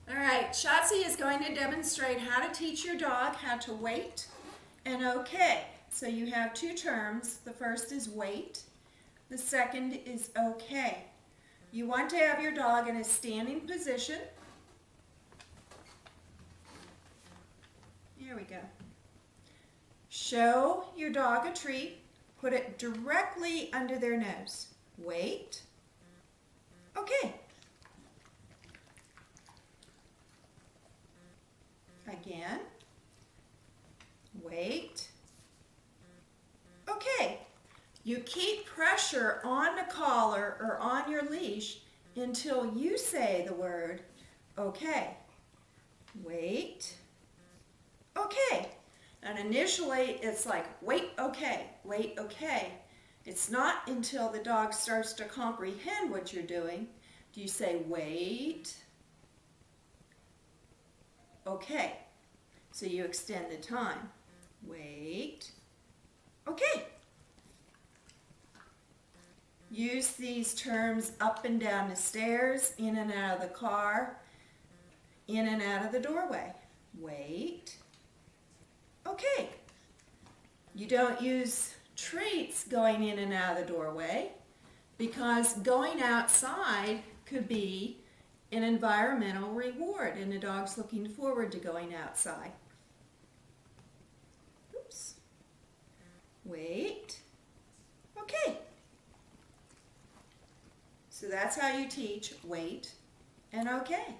All right, Shotzi is going to demonstrate how to teach your dog how to wait and okay. So you have two terms. The first is wait. The second is okay. You want to have your dog in a standing position. Here we go. Show your dog a treat. Put it directly under their nose. Wait. Okay. Again. Wait. Okay. You keep pressure on the collar or on your leash until you say the word okay. Wait. Okay. And initially it's like wait, okay, wait, okay. It's not until the dog starts to comprehend what you're doing do you say wait. Okay. So you extend the time. Wait. Okay. Use these terms up and down the stairs, in and out of the car, in and out of the doorway. Wait. Okay. You don't use treats going in and out of the doorway because going outside could be an environmental reward and the dog's looking forward to going outside. Oops. Wait. Okay. So that's how you teach wait and okay.